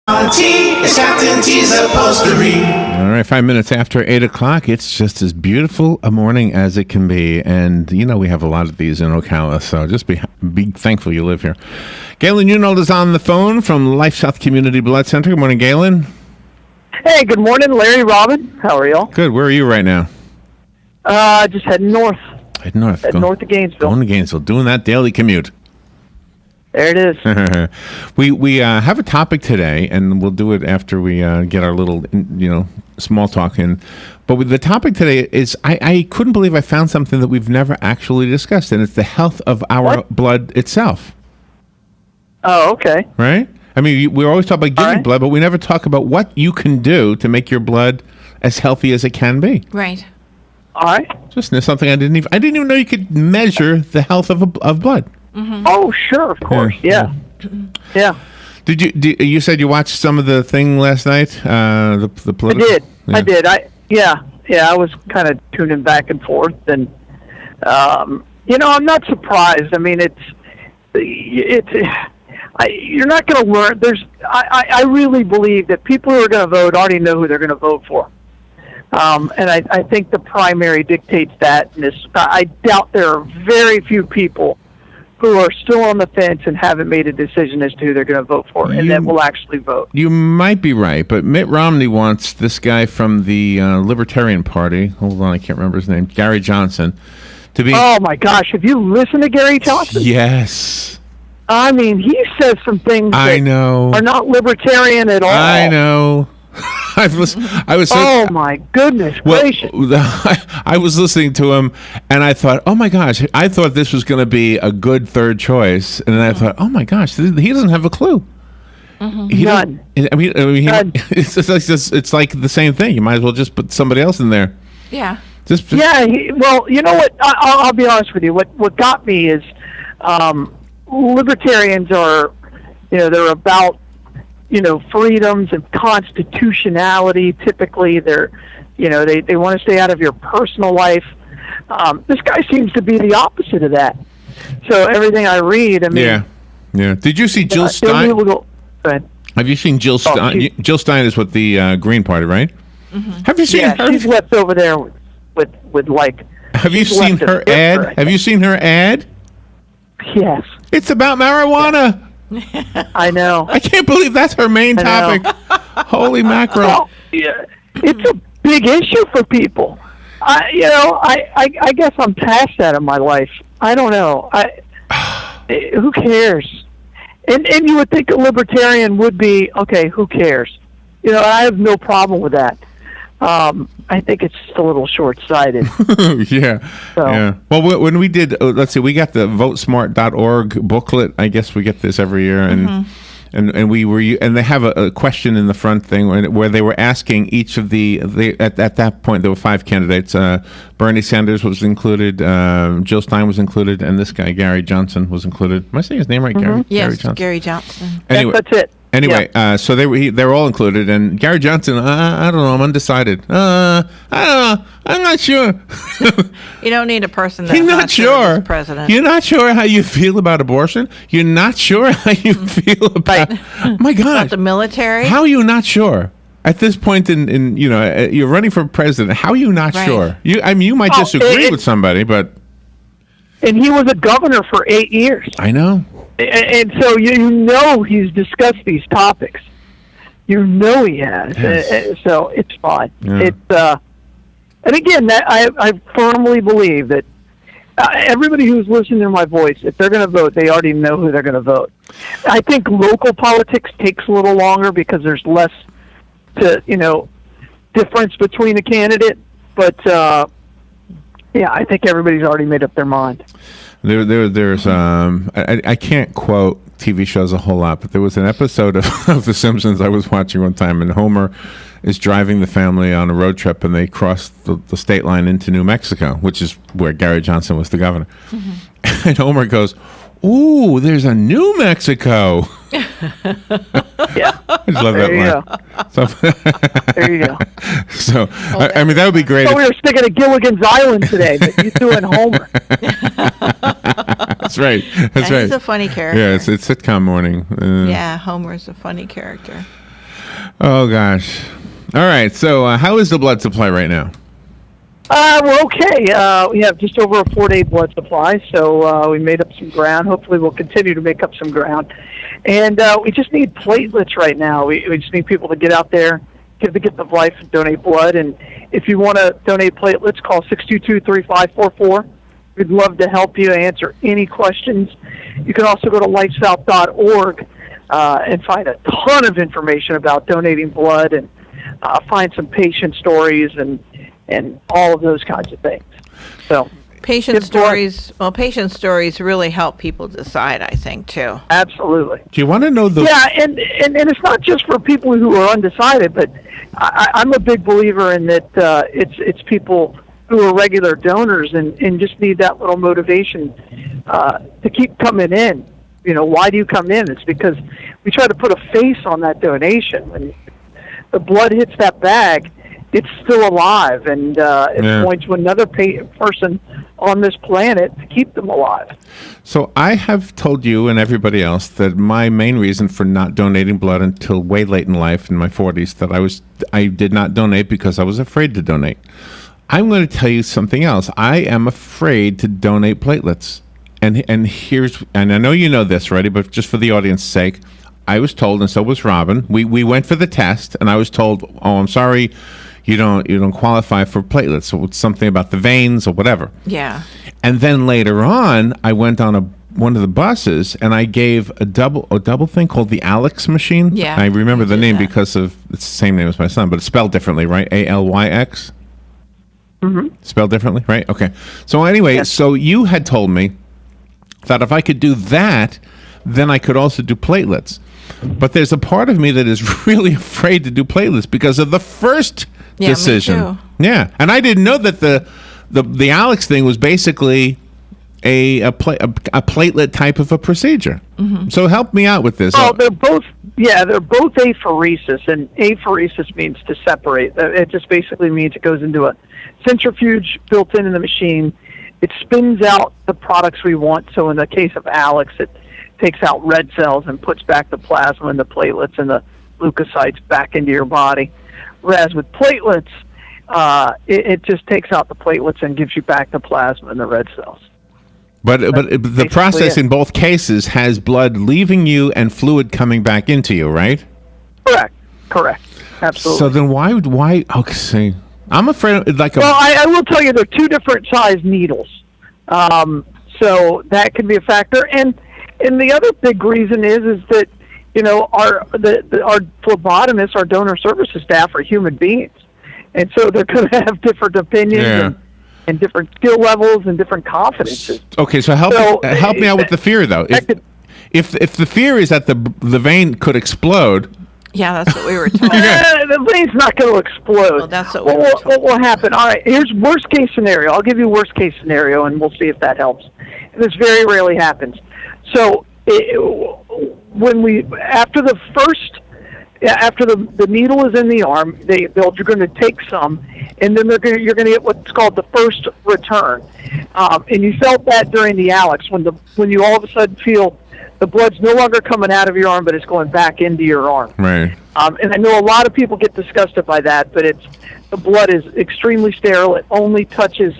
It's Captain T's upholstery. All right, 5 minutes after 8 o'clock. It's just as beautiful a morning as it can be. And, you know, we have a lot of these in Ocala, so just be thankful you live here. Galen Unold is on the phone from LifeSouth Community Blood Center. Good morning, Galen. Hey, good morning, Larry, Robin. How are y'all? Good. Where are you right now? Just heading north. Heading north. North to Gainesville. Going to Gainesville, doing that daily commute. There it is. We have a topic today, and we'll do it after we get our little, small talk in. But the topic today is, I couldn't believe I found something that we've never actually discussed, and it's the health of our blood itself. Oh, okay. Right? I mean, we always talk about giving blood, but we never talk about what you can do to make your blood as healthy as it can be. Right. All right. Just something I didn't even know you could measure the health of blood. Mm-hmm. Oh, sure, of course. Yeah. You said you watched some of the thing last night? The political. I did. I was kind of tuning back and forth, and I'm not surprised. I mean, you're not going to learn. I really believe that people who are going to vote already know who they're going to vote for. And I think the primary dictates that. And I doubt there are very few people who are still on the fence and haven't made a decision as to who they're going to vote for, and then will actually vote. You might be right, but Mitt Romney wants this guy from the Libertarian Party, hold on, I can't remember his name, Gary Johnson, to be... Oh, my gosh, have you listened to Gary Johnson? Yes. I mean, he says some things that are not libertarian at all. I know. I was. Oh my goodness gracious! I was listening to him, and I thought, "Oh my gosh!" I thought this was going to be a good third choice, and then I thought, "Oh my gosh, he doesn't have a clue." None. I mean, it's like the same thing. You might as well just put somebody else in there. Yeah. Well, you know what? I'll be honest with you. What got me is libertarians are, they're about, freedoms and constitutionality. Typically, they want to stay out of your personal life. This guy seems to be the opposite of that. So everything I read, I mean, yeah. Did you see Jill Stein? Have you seen Jill Stein? Jill Stein is with the Green Party, right? Mm-hmm. Have you seen her? She's left over there with like. Have you seen her ad? Have you seen her ad? Yes. It's about marijuana. I know. I can't believe that's her main topic. Holy mackerel! Well, yeah, it's a big issue for people. I guess I'm past that in my life. I don't know. Who cares? And you would think a libertarian would be okay. Who cares? I have no problem with that. I think it's just a little short-sighted. Yeah. Well, when we did, let's see, we got the votesmart.org booklet. I guess we get this every year, and and they have a question in the front thing where they were asking each of at that point there were 5 candidates. Bernie Sanders was included, Jill Stein was included, and this guy Gary Johnson was included. Am I saying his name right? Mm-hmm. Gary Johnson. Gary Johnson. Anyway, that's it. Anyway, so they were all included, and Gary Johnson, I don't know, I'm undecided. I don't know, I'm not sure. You don't need a person that's You're not sure. President. You're not sure how you feel about abortion. You're not sure how you feel about. My gosh, about the military. How are you not sure at this point in you're running for president? How are you not sure? You might disagree with somebody, but. And he was a governor for 8 years. I know. And so he's discussed these topics. He has. Yes. So it's fine. Yeah. And again, I firmly believe that everybody who's listening to my voice, if they're going to vote, they already know who they're going to vote. I think local politics takes a little longer because there's less difference between a candidate. But I think everybody's already made up their mind. There's I can't quote TV shows a whole lot, but there was an episode of The Simpsons I was watching one time, and Homer is driving the family on a road trip, and they cross the state line into New Mexico, which is where Gary Johnson was the governor. Mm-hmm. And Homer goes, "Ooh, there's a New Mexico." Yeah, I just love that line. So, there you go. So, I mean, that would be great. So we were sticking at Gilligan's Island today, but you doing Homer. That's right. That's right. He's a funny character. Yeah, it's sitcom morning. Yeah, Homer's a funny character. Oh, gosh. All right. So how is the blood supply right now? We're okay. We have just over a 4-day blood supply, so we made up some ground. Hopefully we'll continue to make up some ground. And we just need platelets right now. We just need people to get out there, give the Gift of Life, and donate blood. And if you want to donate platelets, call 622-3544. We'd love to help you answer any questions. You can also go to LifeSouth.org and find a ton of information about donating blood and find some patient stories and all of those kinds of things. So Patient stories really help people decide, I think, too. absolutely. Do you want to know the... Yeah, and it's not just for people who are undecided, but I'm a big believer in that it's people who are regular donors and just need that little motivation to keep coming in. You know, why do you come in? It's because we try to put a face on that donation. When the blood hits that bag, it's still alive, and it points to another person on this planet to keep them alive. So I have told you and everybody else that my main reason for not donating blood until way late in life, in my 40s, that I did not donate because I was afraid to donate. I'm going to tell you something else. I am afraid to donate platelets. And I know you know this already, but just for the audience's sake, I was told, and so was Robin, we went for the test, and I was told, oh, I'm sorry, you don't qualify for platelets, so it's something about the veins or whatever. Yeah. And then later on, I went on one of the buses, and I gave a double thing called the Alex machine. Yeah, I remember the name that. because it's the same name as my son, but it's spelled differently, right? ALYX? Mm-hmm. Spelled differently, right? Okay. So anyway, So you had told me that if I could do that, then I could also do platelets. But there's a part of me that is really afraid to do platelets because of the first decision. Me too. Yeah, and I didn't know that the Alex thing was basically a platelet type of a procedure. Mm-hmm. So help me out with this. Well, they're both apheresis, and apheresis means to separate. It just basically means it goes into a centrifuge built in the machine. It spins out the products we want. So in the case of Alex, it takes out red cells and puts back the plasma and the platelets and the leukocytes back into your body. Whereas with platelets, it just takes out the platelets and gives you back the plasma and the red cells. But the process in both cases has blood leaving you and fluid coming back into you, right? Correct. Absolutely. So then why? Okay, see, I'm afraid Well, I will tell you, they're two different size needles, so that can be a factor. And the other big reason is that our phlebotomists, our donor services staff, are human beings, and so they're going to have different opinions and different skill levels and different confidences. Okay, so help me out with the fear though. If the fear is that the vein could explode. Yeah, that's what we were told. The vein's not going to explode. Well, that's what we were told. What will happen? All right, here's worst case scenario. I'll give you worst case scenario, and we'll see if that helps. And this very rarely happens. So after the needle is in the arm, you're going to take some, and then you're going to get what's called the first return. And you felt that during the Alex when you all of a sudden feel the blood's no longer coming out of your arm, but it's going back into your arm. Right. And I know a lot of people get disgusted by that, but the blood is extremely sterile. It only touches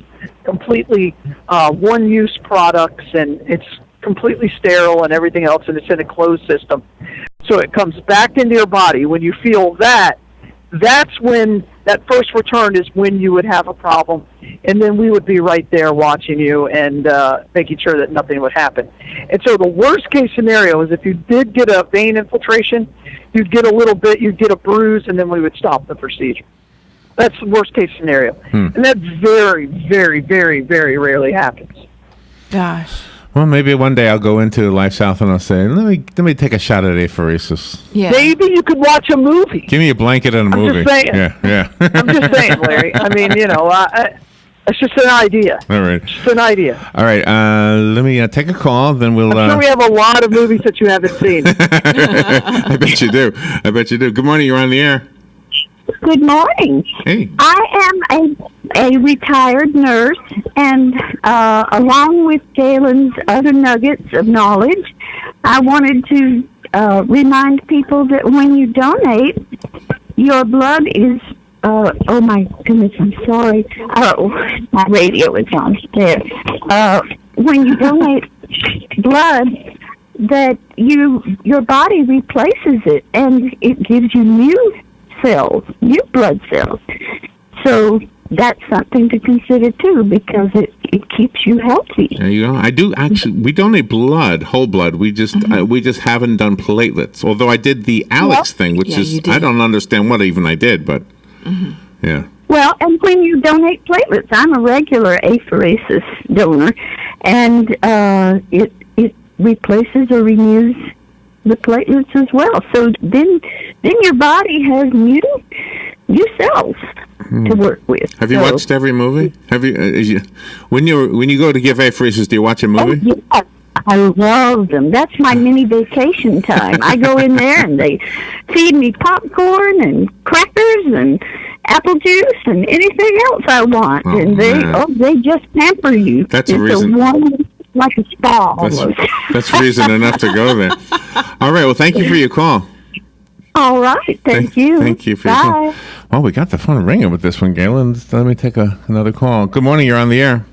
completely one-use products, and it's completely sterile and everything else, and it's in a closed system. So it comes back into your body. When you feel that, that's when that first return is when you would have a problem, and then we would be right there watching you and making sure that nothing would happen. And so the worst case scenario is if you did get a vein infiltration, you'd get a little bit, you'd get a bruise, and then we would stop the procedure. That's the worst case scenario. And that very, very, very, very rarely happens. Gosh. Well, maybe one day I'll go into LifeSouth and I'll say, let me take a shot at apheresis. Yeah. Maybe you could watch a movie. Give me a blanket and a movie. Just saying. Yeah. I'm just saying, Larry. I mean, it's just an idea. All right. Just an idea. All right. Let me take a call. Then we'll. I'm sure we have a lot of movies that you haven't seen. I bet you do. Good morning. You're on the air. Good morning. Hey. I am a retired nurse, and along with Galen's other nuggets of knowledge, I wanted to remind people that when you donate, your blood is, oh my goodness, I'm sorry. Oh, my radio is on there. When you donate blood, that your body replaces it, and it gives you new cells, new blood cells. So that's something to consider too, because it keeps you healthy. There you go. I do actually. We donate blood, whole blood. We just haven't done platelets. Although I did the Alex thing, which is I don't understand what even I did, but yeah. Well, and when you donate platelets, I'm a regular apheresis donor, and it replaces or renews the platelets as well. So then your body has new cells to work with. Have you watched every movie? Have you when you go to give apheresis, do you watch a movie? Oh, yeah. I love them. That's my mini vacation time. I go in there and they feed me popcorn and crackers and apple juice and anything else I want. Oh, and they just pamper you. That's it's a reason. Like a spa almost. That's reason enough to go there. All right. Well, thank you for your call. All right. Thank you. Thank you for your call. Well, we got the phone ringing with this one, Galen. Let me take another call. Good morning. You're on the air.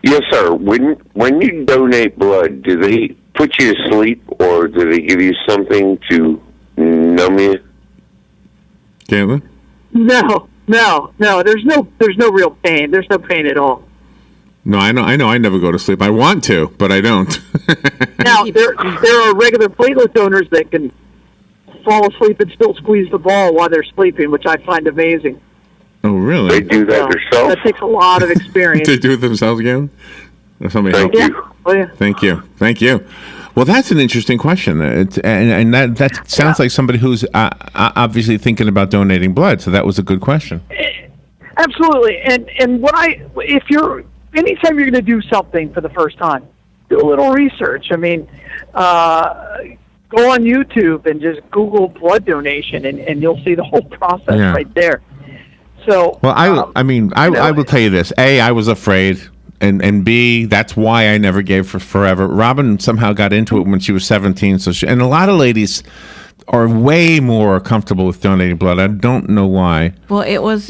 Yes, sir. When you donate blood, do they put you to sleep, or do they give you something to numb you? Galen? No. There's no real pain. There's no pain at all. No, I know. I never go to sleep. I want to, but I don't. Now there are regular platelet donors that can fall asleep and still squeeze the ball while they're sleeping, which I find amazing. Oh, really? They do that themselves? That takes a lot of experience. They do it themselves, Galen? Thank you. Oh, yeah. Thank you. Well, that's an interesting question, and that sounds like somebody who's obviously thinking about donating blood. So that was a good question. Absolutely. And anytime you're going to do something for the first time, do a little research. I mean, go on YouTube and just Google blood donation, and you'll see the whole process right there. So, well, I will tell you this. A, I was afraid. And B, that's why I never gave for forever. Robin somehow got into it when she was 17. And a lot of ladies are way more comfortable with donating blood. I don't know why. Well, it was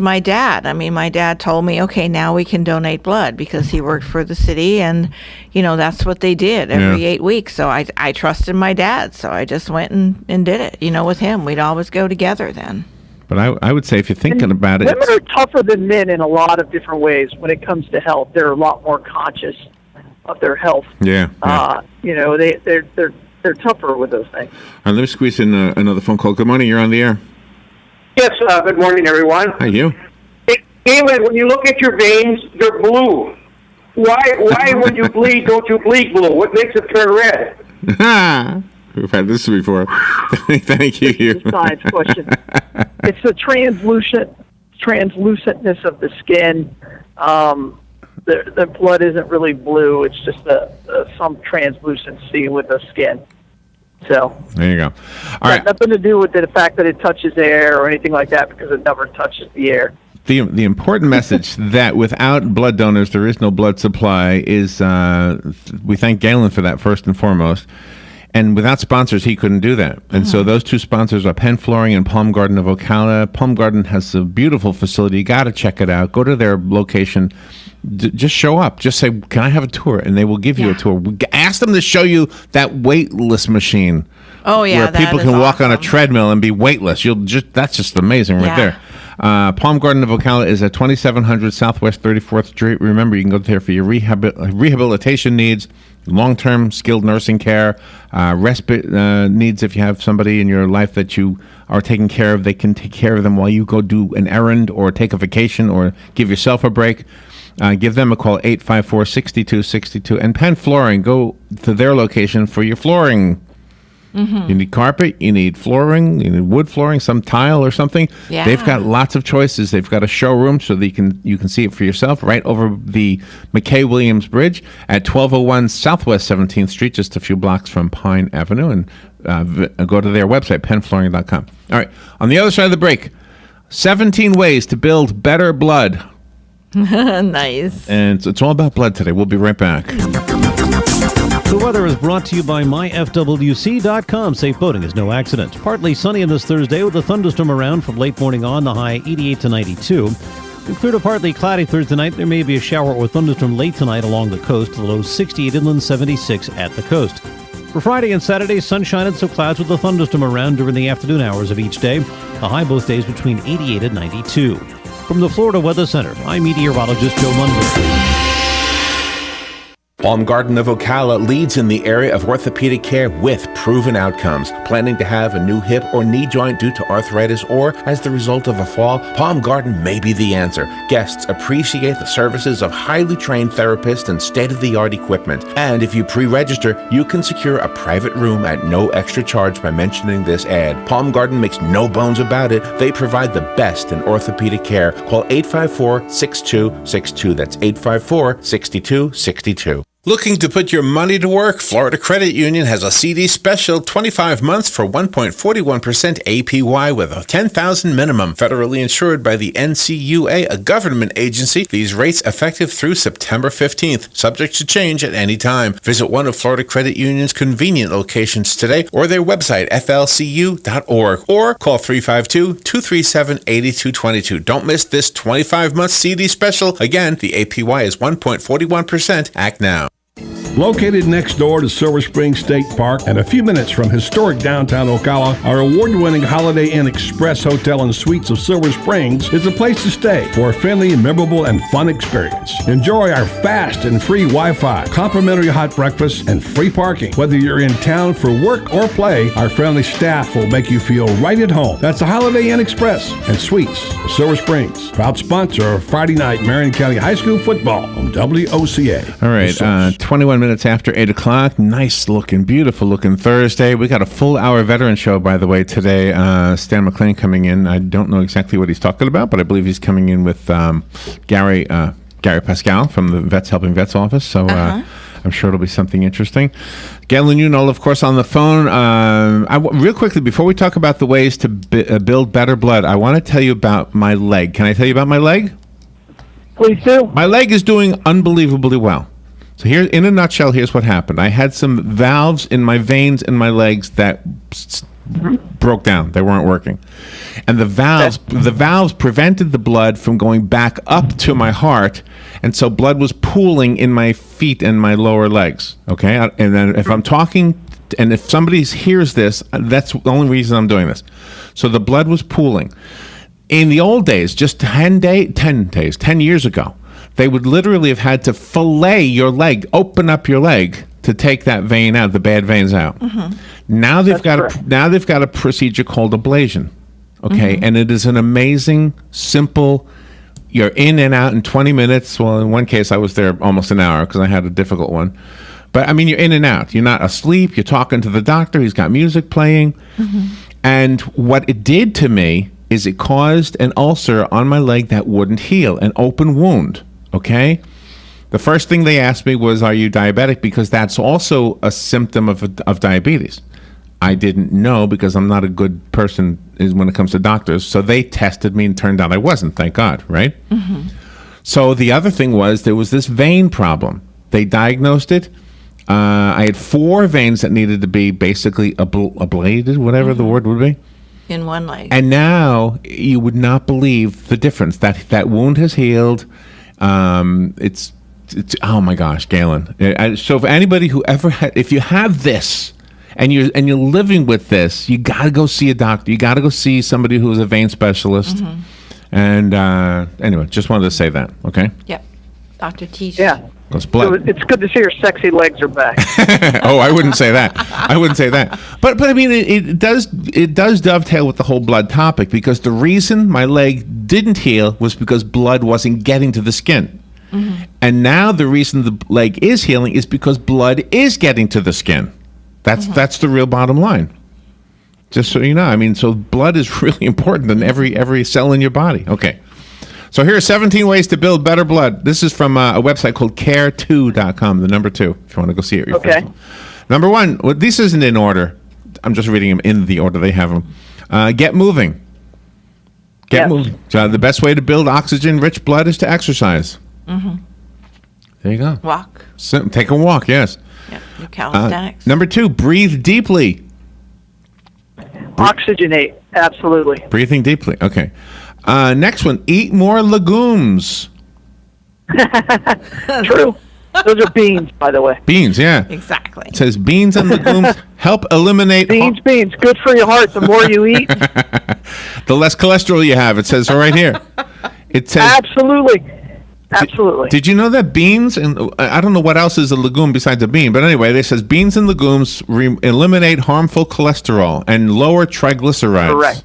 my dad. I mean, my dad told me, okay, now we can donate blood, because he worked for the city, and that's what they did every 8 weeks. So I trusted my dad, so I just went and did it. With him, we'd always go together then. But I would say, if you're thinking about it, women are tougher than men in a lot of different ways when it comes to health. They're a lot more conscious of their health. Yeah. They're tougher with those things. All right, let me squeeze in another phone call. Good morning. You're on the air. Yes. Good morning, everyone. Hi, you. Hey, Galen, when you look at your veins, they're blue. Why when you bleed, don't you bleed blue? What makes it turn red? We've had this before. Thank you. It's a science question. It's the translucentness of the skin. The blood isn't really blue. It's just some translucency with the skin. So there you go. All right. Nothing to do with the fact that it touches air or anything like that, because it never touches the air. The important message that without blood donors there is no blood supply is we thank Galen for that first and foremost. And without sponsors, he couldn't do that. And so those two sponsors are Penn Flooring and Palm Garden of Ocala. Palm Garden has a beautiful facility. You got to check it out. Go to their location. Just show up. Just say, can I have a tour? And they will give you a tour. Ask them to show you that weightless machine. Oh, yeah. Where people can walk on a treadmill and be weightless. That's just amazing right there. Palm Garden of Ocala is at 2700 Southwest 34th Street. Remember, you can go there for your rehabilitation needs, long-term skilled nursing care, respite needs. If you have somebody in your life that you are taking care of, they can take care of them while you go do an errand or take a vacation or give yourself a break. Give them a call, 854-6262. And Penn Flooring, go to their location for your flooring. You need carpet, you need flooring, you need wood flooring, some tile or something. Yeah. They've got lots of choices. They've got a showroom so that you can see it for yourself right over the McKay-Williams Bridge at 1201 Southwest 17th Street, just a few blocks from Pine Avenue. And go to their website, pennflooring.com. All right, on the other side of the break, 17 ways to build better blood. Nice. And it's all about blood today. We'll be right back. The weather is brought to you by myfwc.com. Safe boating is no accident. Partly sunny on this Thursday with a thunderstorm around from late morning on, the high 88 to 92. Clear to partly cloudy Thursday night. There may be a shower or thunderstorm late tonight along the coast. The low 68 inland, 76 at the coast. For Friday and Saturday, sunshine and some clouds with a thunderstorm around during the afternoon hours of each day. The high both days between 88 and 92. From the Florida Weather Center, I'm meteorologist Joe Munder. Palm Garden of Ocala leads in the area of orthopedic care with proven outcomes. Planning to have a new hip or knee joint due to arthritis or as the result of a fall? Palm Garden may be the answer. Guests appreciate the services of highly trained therapists and state-of-the-art equipment. And if you pre-register, you can secure a private room at no extra charge by mentioning this ad. Palm Garden makes no bones about it. They provide the best in orthopedic care. Call 854-6262. That's 854-6262. Looking to put your money to work? Florida Credit Union has a CD special, 25 months for 1.41% APY with a $10,000 minimum. Federally insured by the NCUA, a government agency. These rates effective through September 15th, subject to change at any time. Visit one of Florida Credit Union's convenient locations today or their website, flcu.org, or call 352-237-8222. Don't miss this 25-month CD special. Again, the APY is 1.41%. Act now. Located next door to Silver Spring State Park and a few minutes from historic downtown Ocala, our award-winning Holiday Inn Express Hotel and Suites of Silver Springs is a place to stay for a friendly, memorable, and fun experience. Enjoy our fast and free Wi-Fi, complimentary hot breakfast, and free parking. Whether you're in town for work or play, our friendly staff will make you feel right at home. That's the Holiday Inn Express and Suites of Silver Springs, proud sponsor of Friday night Marion County High School football on WOCA. All right, 21 minutes after 8 o'clock. Nice looking, beautiful looking Thursday. We got a full hour veteran show, by the way, today. Stan McLean coming in. I don't know exactly what he's talking about, but I believe he's coming in with Gary Pascal from the Vets Helping Vets office. So I'm sure it'll be something interesting. Galen, Unold, of course, on the phone. Real quickly, before we talk about the ways to build better blood, I want to tell you about my leg. Can I tell you about my leg? Please do. My leg is doing unbelievably well. So here, in a nutshell, here's what happened. I had some valves in my veins in my legs that broke down. They weren't working. And the valves prevented the blood from going back up to my heart, and so blood was pooling in my feet and my lower legs. Okay? And then if I'm talking, and if somebody hears this, that's the only reason I'm doing this. So the blood was pooling. In the old days, just 10 years ago, they would literally have had to fillet your leg, open up your leg to take that vein out, the bad veins out. Mm-hmm. Now they've got a procedure called ablation. Okay, and it is an amazing, simple. You're in and out in 20 minutes. Well, in one case, I was there almost an hour because I had a difficult one. But I mean, you're in and out. You're not asleep. You're talking to the doctor. He's got music playing. Mm-hmm. And what it did to me is it caused an ulcer on my leg that wouldn't heal, an open wound. Okay? The first thing they asked me was, are you diabetic? Because that's also a symptom of diabetes. I didn't know because I'm not a good person when it comes to doctors. So they tested me and turned out I wasn't, thank God, right? Mm-hmm. So the other thing was there was this vein problem. They diagnosed it. I had 4 veins that needed to be basically ablated, whatever the word would be. In one leg. And now you would not believe the difference. That wound has healed. It's oh my gosh, Galen. So for anybody who ever had, if you have this and you're living with this, you got to go see a doctor. You got to go see somebody who's a vein specialist. Mm-hmm. And anyway, just wanted to say that. Okay. Yep. Dr. T. Yeah. So it's good to see your sexy legs are back. Oh, I wouldn't say that. But I mean, it does dovetail with the whole blood topic, because the reason my leg didn't heal was because blood wasn't getting to the skin. Mm-hmm. And now the reason the leg is healing is because blood is getting to the skin. That's the real bottom line. Just so you know, I mean, so blood is really important in every cell in your body. Okay. So here are 17 ways to build better blood. This is from a website called care2.com, the number 2, if you want to go see it. Okay. Number 1, well, this isn't in order. I'm just reading them in the order they have them. Get moving. Get moving. So the best way to build oxygen-rich blood is to exercise. Mm-hmm. There you go. Walk. Take a walk, yes. Calisthenics. Number 2, breathe deeply. Oxygenate, absolutely. Breathing deeply. Okay. Next one, eat more legumes. True. Those are beans, by the way. Beans, yeah. Exactly. It says beans and legumes help eliminate... Beans. Good for your heart. The more you eat. the less cholesterol you have. It says right here. It says... Absolutely. Absolutely. Did you know that beans, and I don't know what else is a legume besides a bean, but anyway, it says beans and legumes eliminate harmful cholesterol and lower triglycerides. Correct.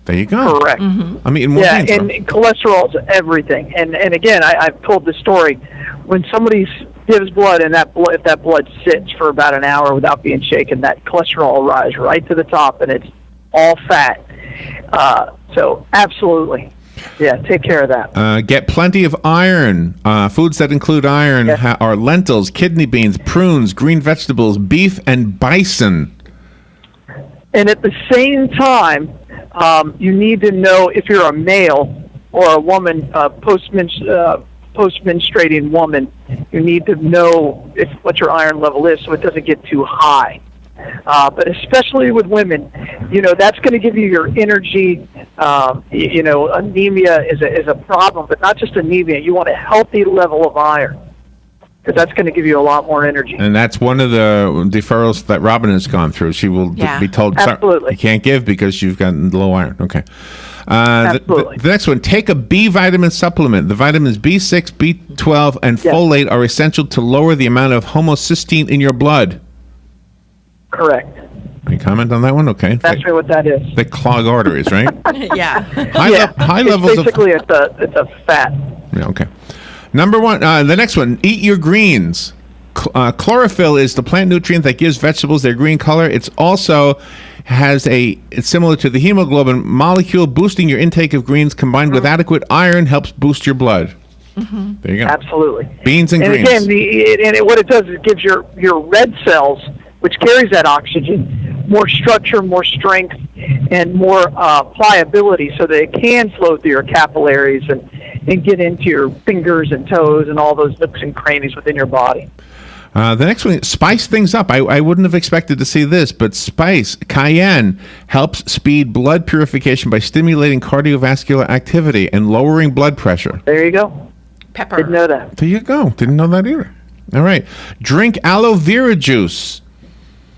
There you go. Correct. I mean, more beans, and cholesterol is everything. And again, I've told the story. When somebody gives blood and if that blood sits for about an hour without being shaken, that cholesterol will rise right to the top, and it's all fat. So absolutely. Yeah, take care of that. Get plenty of iron. Foods that include iron are lentils, kidney beans, prunes, green vegetables, beef, and bison. And at the same time, you need to know if you're a male or a woman, post-menstruating woman, you need to know what your iron level is so it doesn't get too high. But especially with women, that's going to give you your energy. Anemia is a problem, but not just anemia. You want a healthy level of iron because that's going to give you a lot more energy. And that's one of the deferrals that Robin has gone through. She will be told, absolutely, you can't give because you've got low iron. Okay. Absolutely. The next one, take a B vitamin supplement. The vitamins B6, B12, and folate are essential to lower the amount of homocysteine in your blood. Correct. Any comment on that one? Okay. That's what that is. They clog arteries, right? Yeah. High levels of... Basically, it's a fat. Yeah, okay. Number 1, the next one, eat your greens. Chlorophyll is the plant nutrient that gives vegetables their green color. It's also it's similar to the hemoglobin molecule. Boosting your intake of greens combined with adequate iron helps boost your blood. Mm-hmm. There you go. Absolutely. Beans and greens. Again, what it does is it gives your red cells, which carries that oxygen, more structure, more strength, and more pliability so that it can flow through your capillaries and get into your fingers and toes and all those nooks and crannies within your body. The next one, spice things up. I wouldn't have expected to see this, but cayenne helps speed blood purification by stimulating cardiovascular activity and lowering blood pressure. There you go. Pepper. Didn't know that. There you go. Didn't know that either. All right. Drink aloe vera juice.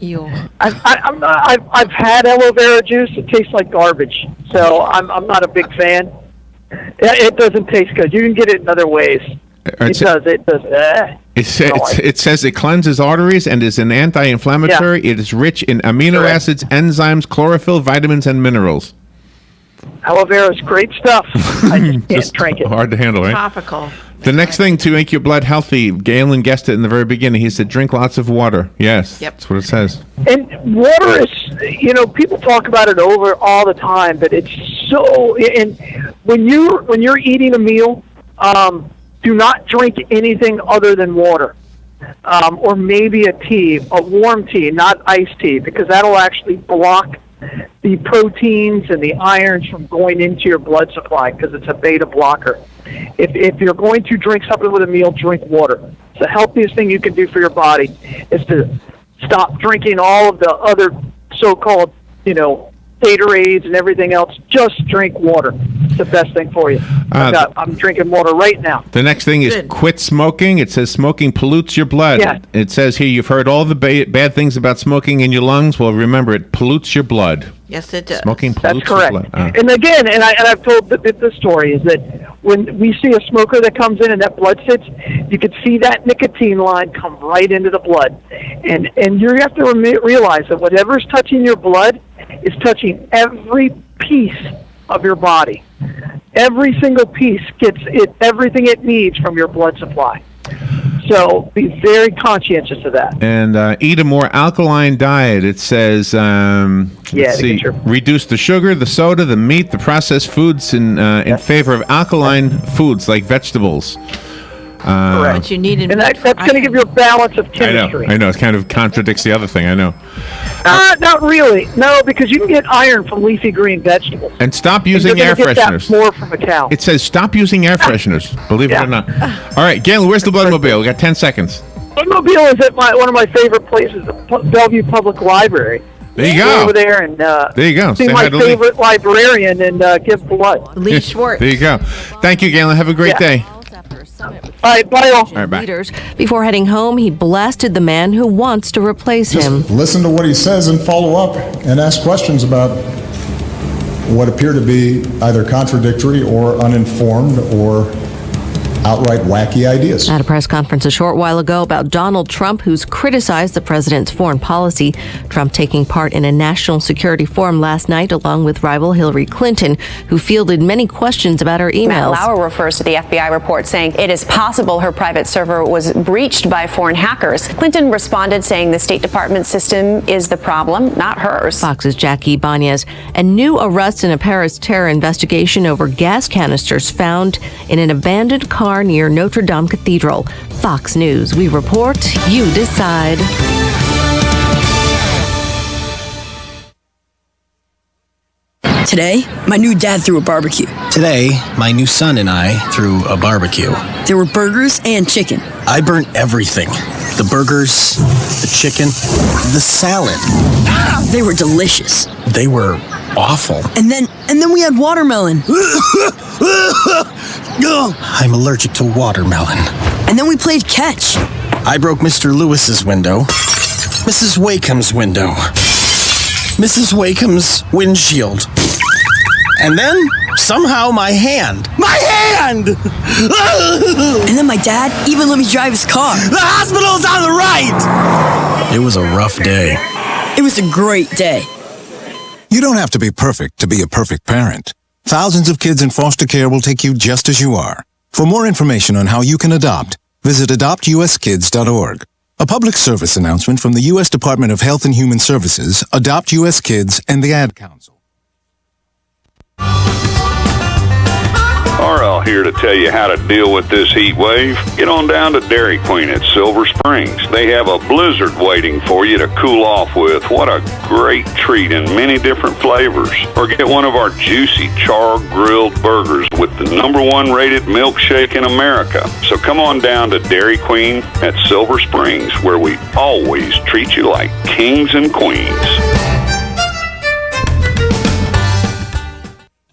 I've had aloe vera juice. It tastes like garbage, so I'm not a big fan. It doesn't taste good. You can get it in other ways. It does. It says it cleanses arteries and is an anti-inflammatory. Yeah. It is rich in amino acids, enzymes, chlorophyll, vitamins, and minerals. Aloe vera is great stuff. I just can't drink it. Hard to handle, right? Topical. The next thing to make your blood healthy, Galen guessed it in the very beginning. He said, drink lots of water. Yes, that's what it says. And water is, people talk about it over all the time, but it's so. And when you're eating a meal, do not drink anything other than water, or maybe a warm tea, not iced tea, because that'll actually block the proteins and the irons from going into your blood supply because it's a beta blocker. If you're going to drink something with a meal, drink water. It's the healthiest thing you can do for your body is to stop drinking all of the other so-called, Gatorades and everything else. Just drink water. It's the best thing for you. I'm drinking water right now. The next thing is quit smoking. It says smoking pollutes your blood. Yeah. It says here you've heard all the bad things about smoking in your lungs. Well, remember, it pollutes your blood. Yes, it does. Smoking pollutes your blood. And again, I've told the story is that when we see a smoker that comes in and that blood sits, you could see that nicotine line come right into the blood. And you have to realize that whatever's touching your blood is touching every piece of your body. Every single piece gets everything it needs from your blood supply. So be very conscientious of that. And eat a more alkaline diet. It says, reduce the sugar, the soda, the meat, the processed foods in favor of alkaline foods like vegetables. Correct. You need and that's going to give you a balance of chemistry. I know. It kind of contradicts the other thing. I know. Not really. No, because you can get iron from leafy green vegetables. And stop using air fresheners. More from a cow. It says stop using air fresheners. Believe it or not. All right, Galen, where's the Bloodmobile? We got 10 seconds. Automobile is at one of my favorite places, Bellevue Public Library. There you Go go. over there and there you go. see Say my hi to favorite librarian and give blood. Lee Schwartz. There you go. Thank you, Galen. Have a great day. All right, bye all. All right, bye. Leaders. Before heading home, he blasted the man who wants to replace him. Listen to what he says and follow up and ask questions about what appear to be either contradictory or uninformed or outright wacky ideas. At a press conference a short while ago about Donald Trump, who's criticized the president's foreign policy. Trump taking part in a national security forum last night along with rival Hillary Clinton, who fielded many questions about her emails. Matt Lauer refers to the FBI report saying it is possible her private server was breached by foreign hackers. Clinton responded saying the State Department system is the problem, not hers. Fox's Jackie Ibanez. And new arrests in a Paris terror investigation over gas canisters found in an abandoned car near Notre Dame Cathedral. Fox News. We report, you decide. Today, my new dad threw a barbecue. Today, my new son and I threw a barbecue. There were burgers and chicken. I burnt everything. The burgers, the chicken, the salad. They were delicious. They were awful. And then we had watermelon. I'm allergic to watermelon. And then we played catch. I broke Mr. Lewis's window, Mrs. Wakeham's window, Mrs. Wakeham's windshield, and then somehow my hand. My hand! And then my dad even let me drive his car. The hospital's on the right! It was a rough day. It was a great day. You don't have to be perfect to be a perfect parent. Thousands of kids in foster care will take you just as you are. For more information on how you can adopt, visit adoptuskids.org. A public service announcement from the U.S. Department of Health and Human Services, Adopt U.S. Kids, and the Ad Council. RL here to tell you how to deal with this heat wave. Get on down to Dairy Queen at Silver Springs. They have a blizzard waiting for you to cool off with. What a great treat in many different flavors. Or get one of our juicy char-grilled burgers with the #1 rated milkshake in America. So come on down to Dairy Queen at Silver Springs, where we always treat you like kings and queens.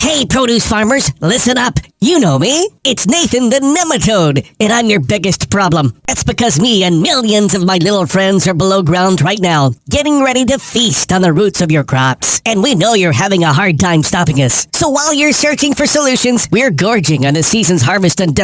Hey, produce farmers, listen up. You know me. It's Nathan the Nematode, and I'm your biggest problem. That's because me and millions of my little friends are below ground right now, getting ready to feast on the roots of your crops. And we know you're having a hard time stopping us. So while you're searching for solutions, we're gorging on the season's harvest and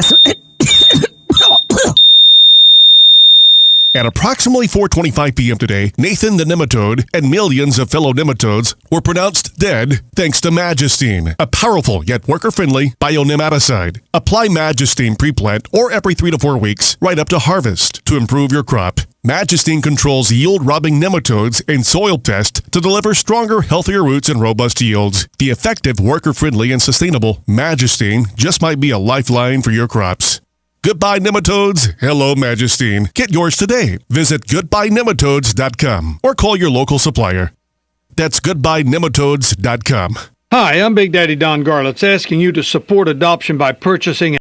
At approximately 4:25 p.m. today, Nathan the Nematode and millions of fellow nematodes were pronounced dead thanks to Magistine, a powerful yet worker-friendly bionematicide. Apply Magistine pre-plant or every 3 to 4 weeks right up to harvest to improve your crop. Magistine controls yield-robbing nematodes and soil pests to deliver stronger, healthier roots and robust yields. The effective, worker-friendly, and sustainable Magistine just might be a lifeline for your crops. Goodbye nematodes, hello Magistine. Get yours today. Visit goodbyenematodes.com or call your local supplier. That's goodbyenematodes.com. Hi, I'm Big Daddy Don Garlitz, asking you to support adoption by purchasing